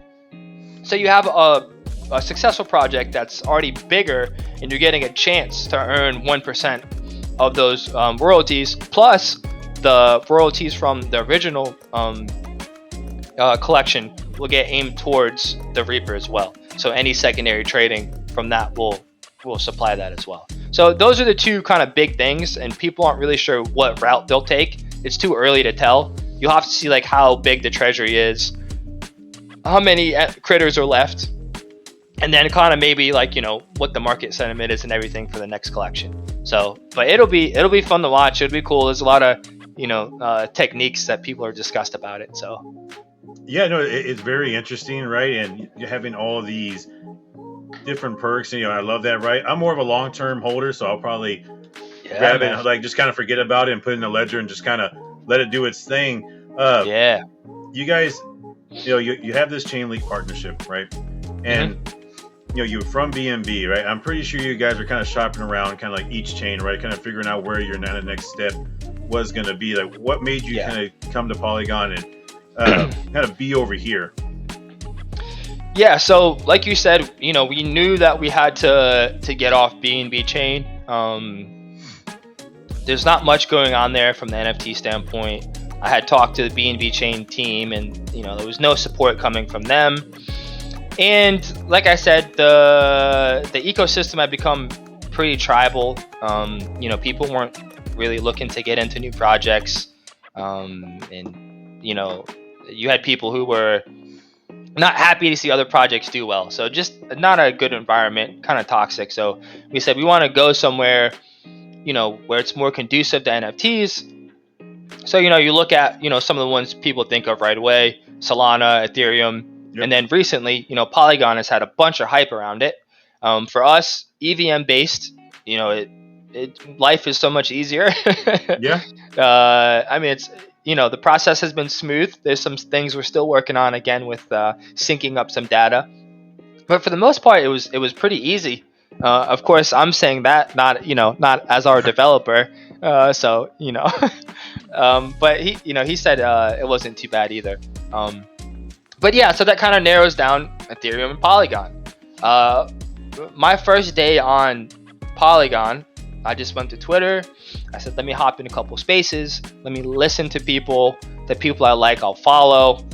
So you have a successful project that's already bigger, and you're getting a chance to earn 1% of those royalties, plus the royalties from the original collection will get aimed towards the Reaper as well. So any secondary trading from that will supply that as well. So those are the two kind of big things, and people aren't really sure what route they'll take. It's too early to tell. You'll have to see like how big the treasury is, how many critters are left, and then kind of maybe like what the market sentiment is and everything for the next collection. So, but it'll be fun to watch. It'll be cool. There's a lot of techniques that people are discussed about it. So yeah, no, it's very interesting, right? And having all of these different perks, and I love that, right? I'm more of a long-term holder, so I'll probably grab it and just kind of forget about it and put it in the ledger and just kind of let it do its thing. You guys, you have this chain link partnership, right? And you're from BNB, right? I'm pretty sure you guys are kind of shopping around, kind of like each chain, right? Kind of figuring out where your next step was going to be. Like, what made you kind of come to Polygon and kind of be over here? Yeah, so like you said, we knew that we had to get off BNB chain. There's not much going on there from the NFT standpoint. I had talked to the BNB chain team, and there was no support coming from them. And like I said, the ecosystem had become pretty tribal. People weren't really looking to get into new projects, and you had people who were not happy to see other projects do well. So just not a good environment, kind of toxic. So we said we want to go somewhere, where it's more conducive to NFTs. So, you look at, some of the ones people think of right away, Solana, Ethereum, and then recently, Polygon has had a bunch of hype around it. For us, EVM based, life is so much easier. Yeah. I mean, it's the process has been smooth. There's some things we're still working on again with syncing up some data, but for the most part, it was pretty easy. Of course, I'm saying that not as our developer. So but he said it wasn't too bad either. But yeah, so that kind of narrows down Ethereum and Polygon. My first day on Polygon, I just went to Twitter. I said, let me hop in a couple spaces. Let me listen to people. The people I like, I'll follow.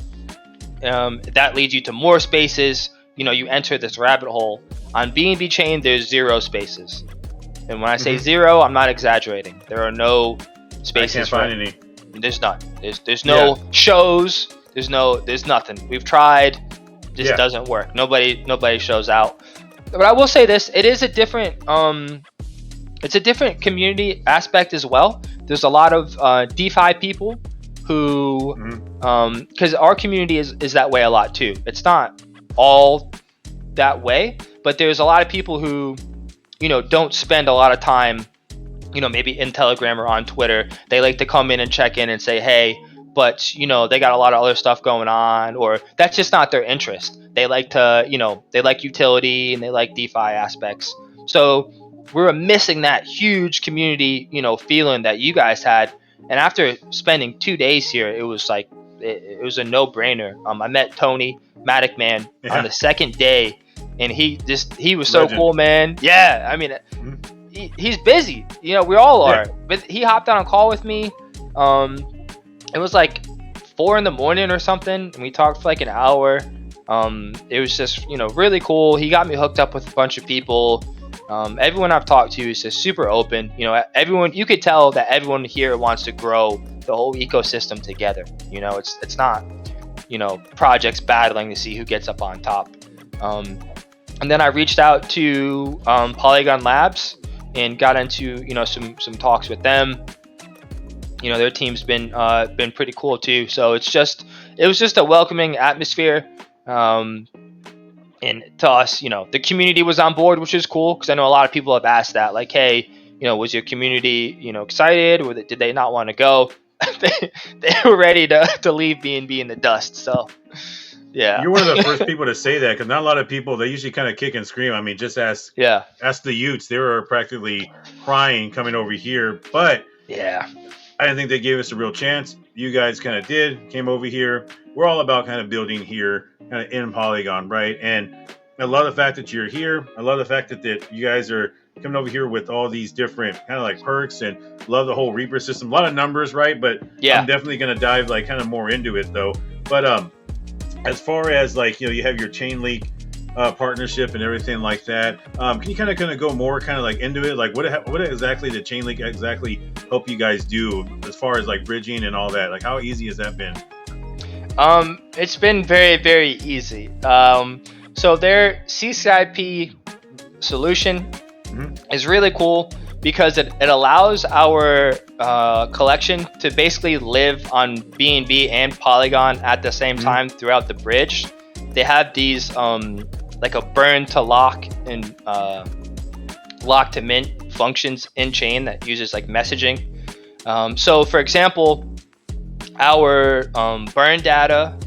That leads you to more spaces. You enter this rabbit hole. On BNB chain, there's 0 spaces. And when I say 0, I'm not exaggerating. There are no spaces. I can't find any. There's none. There's no shows. There's nothing. We've tried. Just doesn't work. Nobody shows out. But I will say this: it is a different it's a different community aspect as well. There's a lot of DeFi people who because our community is that way a lot too. It's not all that way, but there's a lot of people who don't spend a lot of time maybe in Telegram or on Twitter. They like to come in and check in and say, hey, but they got a lot of other stuff going on, or that's just not their interest. They like to they like utility and they like DeFi aspects. So we're missing that huge community feeling that you guys had. And after spending 2 days here, it was like it was a no-brainer. I met Tony Matic Man on the second day, and he was so cool, man. Yeah, I mean he's busy, we all are, but he hopped on a call with me. It was like 4 a.m. or something, and we talked for like an hour. It was just really cool. He got me hooked up with a bunch of people. Everyone I've talked to is just super open. Everyone, you could tell that everyone here wants to grow the whole ecosystem together. It's not projects battling to see who gets up on top. And then I reached out to Polygon Labs and got into some talks with them. Their team's been pretty cool too. So it was just a welcoming atmosphere. And to us, the community was on board, which is cool, because I know a lot of people have asked that, like, hey, was your community, excited, or did they not want to go? they were ready to leave BNB in the dust. So, yeah. You're one of the first people to say that, because not a lot of people, they usually kind of kick and scream. I mean, just ask the Utes. They were practically crying coming over here. But yeah, I didn't think they gave us a real chance. You guys kind of came over here. We're all about kind of building here, kind of in Polygon, right? And I love the fact that you're here. I love the fact that you guys are coming over here with all these different kind of like perks, and love the whole Reaper system. A lot of numbers, right? But I'm definitely going to dive like kind of more into it though. But as far as like, you have your Chainlink partnership and everything like that, can you kind of go more kind of like into it? Like what exactly did Chainlink exactly help you guys do as far as like bridging and all that? Like how easy has that been? It's been very, very easy. So their CCIP solution is really cool because it allows our collection to basically live on BNB and Polygon at the same time throughout the bridge. They have these like a burn to lock and lock to mint functions in chain that uses like messaging. So for example, our burn data,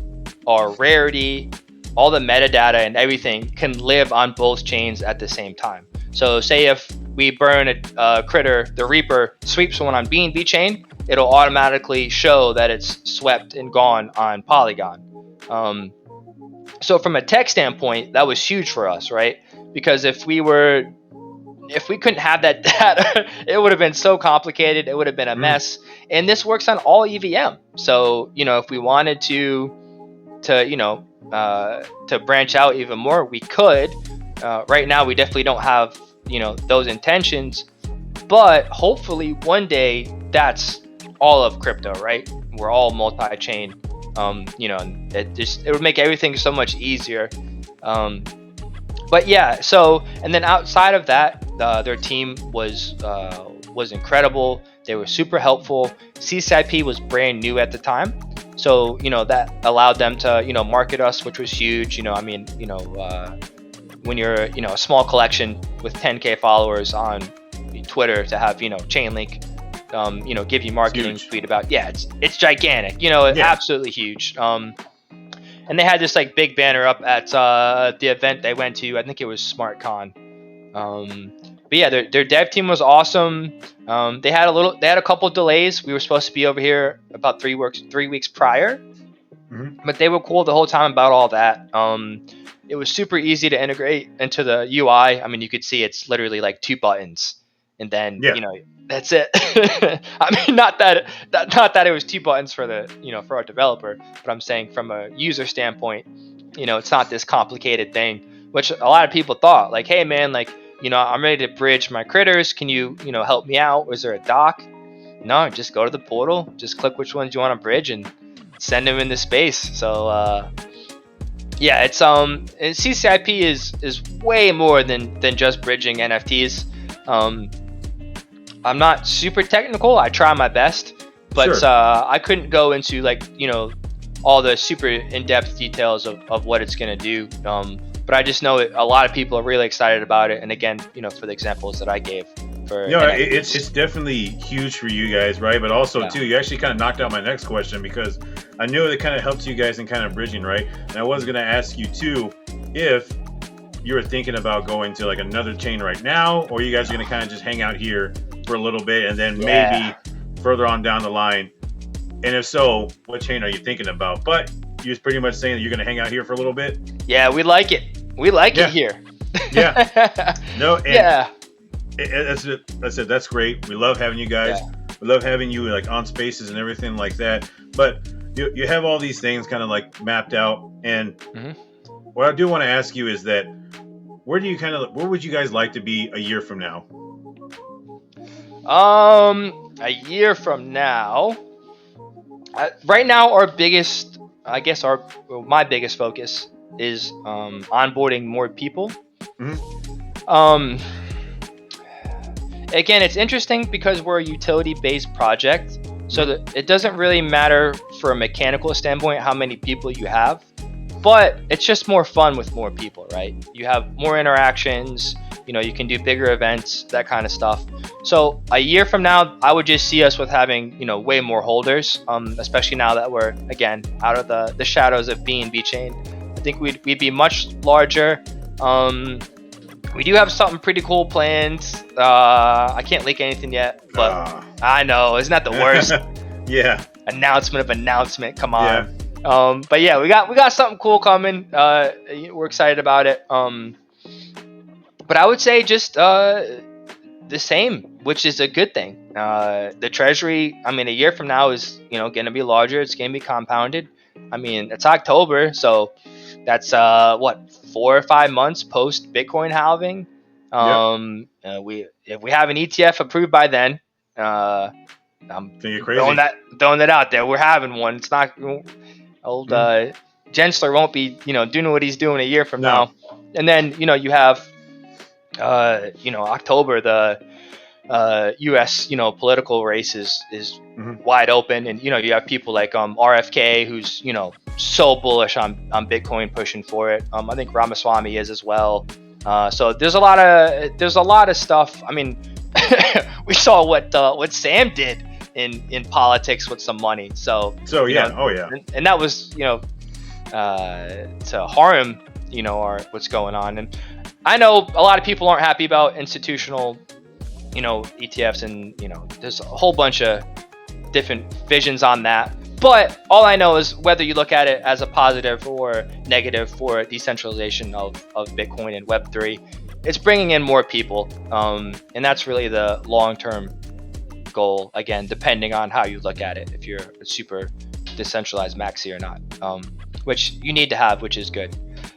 our rarity, all the metadata and everything can live on both chains at the same time. So say if we burn a critter, the Reaper sweeps one on BNB chain, it'll automatically show that it's swept and gone on Polygon. So from a tech standpoint, that was huge for us, right? Because if we couldn't have that data, it would have been so complicated. It would have been a mess. And this works on all EVM. So, if we wanted to branch out even more, we could. Right now, we definitely don't have, those intentions. But hopefully one day that's all of crypto, right? We're all multi-chain. It would make everything so much easier. But yeah, so, and then outside of that, their team was incredible. They were super helpful. CCIP was brand new at the time. So, that allowed them to, market us, which was huge. when you're a small collection with 10K followers on Twitter to have Chainlink give you marketing tweet about it's gigantic, absolutely huge. And they had this like big banner up at the event they went to. I think it was SmartCon. But yeah, their dev team was awesome. They had a couple of delays. We were supposed to be over here about 3 weeks prior, but they were cool the whole time about all that. It was super easy to integrate into the UI. I mean, you could see it's literally like 2 buttons, and then that's it. I mean, not that it was 2 buttons for for a developer, but I'm saying from a user standpoint, it's not this complicated thing, which a lot of people thought like, hey man, like, I'm ready to bridge my critters. Can you, help me out? Was there a doc? No, just go to the portal, just click which ones you want to bridge and send them into space. So, yeah, it's CCIP is way more than just bridging NFTs. I'm not super technical. I try my best, but sure. I couldn't go into like all the super in-depth details of what it's gonna do. But I just know a lot of people are really excited about it. And again, for the examples that I gave. It's definitely huge for you guys, right? But also too, you actually kind of knocked out my next question, because I knew it kind of helps you guys in kind of bridging, right? And I was going to ask you too, if you were thinking about going to like another chain right now, or you guys are going to kind of just hang out here for a little bit and then maybe further on down the line. And if so, what chain are you thinking about? But you're pretty much saying that you're going to hang out here for a little bit. Yeah, we like it. We like it here. Yeah. No. And that's it. That's great. We love having you guys. Yeah. We love having you like on spaces and everything like that. But you have all these things kind of like mapped out. And what I do want to ask you is that where would you guys like to be a year from now? A year from now. Right now, our biggest, my biggest focus is onboarding more people. Again, it's interesting because we're a utility-based project, so that it doesn't really matter for a mechanical standpoint how many people you have, but it's just more fun with more people, right? You have more interactions, you can do bigger events, that kind of stuff. So a year from now, I would just see us with having, way more holders, especially now that we're, again, out of the shadows of BNB chain. I think we'd be much larger. We do have something pretty cool planned. I can't leak anything yet, but I know, isn't that the worst? Yeah. Announcement. Come on. Yeah. But yeah, we got something cool coming. We're excited about it. But I would say just the same, which is a good thing. The treasury, I mean, a year from now is going to be larger. It's going to be compounded. I mean, it's October, so that's 4 or 5 months post Bitcoin halving. If we have an ETF approved by then, I'm throwing that out there. We're having one. It's not old Gensler won't be doing what he's doing a year from now. And then you have October, the U.S. Political race is wide open, and you have people like RFK, who's so bullish on Bitcoin, pushing for it. I think Ramaswamy is as well. So there's a lot of stuff. I mean, we saw what Sam did in politics with some money. So yeah. And that was to harm what's going on. And I know a lot of people aren't happy about institutional ETFs, and there's a whole bunch of different visions on that. But all I know is whether you look at it as a positive or negative for decentralization of Bitcoin and Web3, it's bringing in more people. And that's really the long-term goal, again, depending on how you look at it, if you're a super decentralized maxi or not, which you need to have, which is good.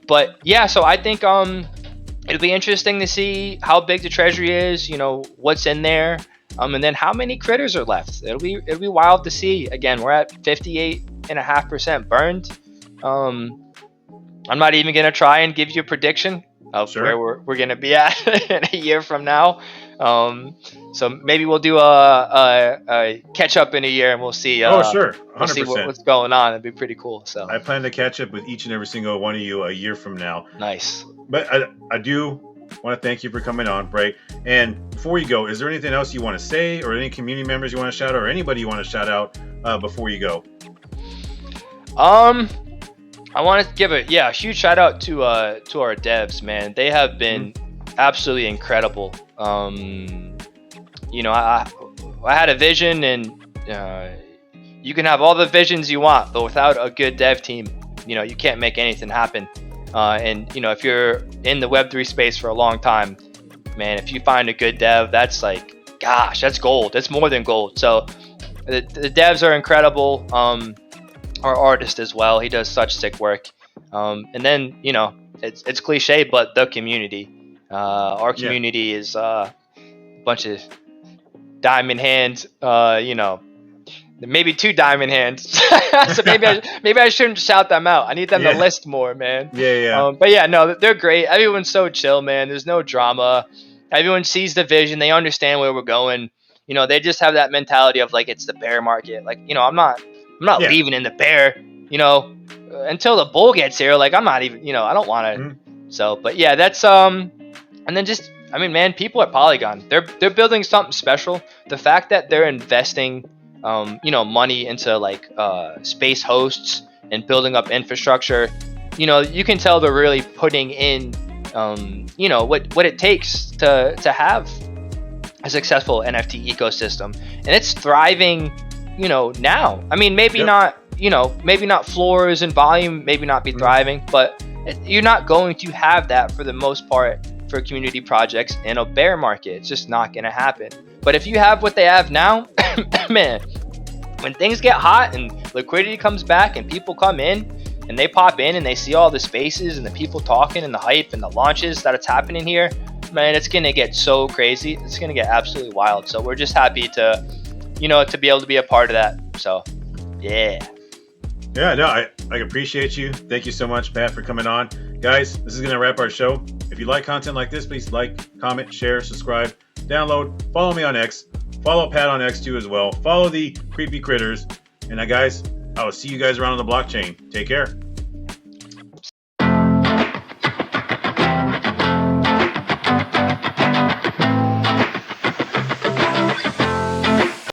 But yeah, so I think it'll be interesting to see how big the treasury is, what's in there. And then how many critters are left. It'll be wild to see. Again, we're at 58.5% burned. I'm not even gonna try and give you a prediction of where we're gonna be at in a year from now. So maybe we'll do a catch up in a year, and we'll see. Oh, sure, 100%. We'll see what's going on. It'd be pretty cool. So I plan to catch up with each and every single one of you a year from now. Nice. But I do want to thank you for coming on, Bray. And before you go, is there anything else you want to say, or any community members you want to shout out, or anybody you want to shout out before you go? I want to give a huge shout out to our devs, man. They have been absolutely incredible. You know, I had a vision, and you can have all the visions you want, but without a good dev team, you know, you can't make anything happen. And you know, if you're in the Web3 space for a long time, man, if you find a good dev, that's like, gosh, that's gold. That's more than gold. So the devs are incredible. Our artist as well, he does such sick work. And then, you know, it's cliche, but the community, our community is a bunch of diamond hands, you know, maybe 2 diamond hands. So maybe I shouldn't shout them out. I need them to list more, man. But yeah, no, they're great. Everyone's so chill, man. There's no drama. Everyone sees the vision. They understand where we're going. You know, they just have that mentality of like, it's the bear market. Like, you know, I'm not leaving in the bear, you know, until the bull gets here. Like, I'm not even, you know, I don't want to. So, but yeah, that's and then just, I mean, man, people at Polygon, they're building something special. The fact that they're investing, you know, money into like space hosts and building up infrastructure, you know, you can tell they're really putting in, you know, what it takes to have a successful NFT ecosystem, and it's thriving. You know, now, I mean, maybe not, you know, maybe not floors and volume, maybe not be thriving, but you're not going to have that for the most part for community projects in a bear market. It's just not going to happen. But if you have what they have now, man, when things get hot and liquidity comes back and people come in and they pop in and they see all the spaces and the people talking and the hype and the launches that it's happening here, man, it's going to get so crazy. It's going to get absolutely wild. So we're just happy to, you know, to be able to be a part of that. So, yeah. Yeah, no, I appreciate you. Thank you so much, Pat, for coming on. Guys, this is going to wrap our show. If you like content like this, please like, comment, share, subscribe, download, follow me on X, follow Pat on X too as well. Follow the Kreepy Kritters. And guys, I will see you guys around on the blockchain. Take care.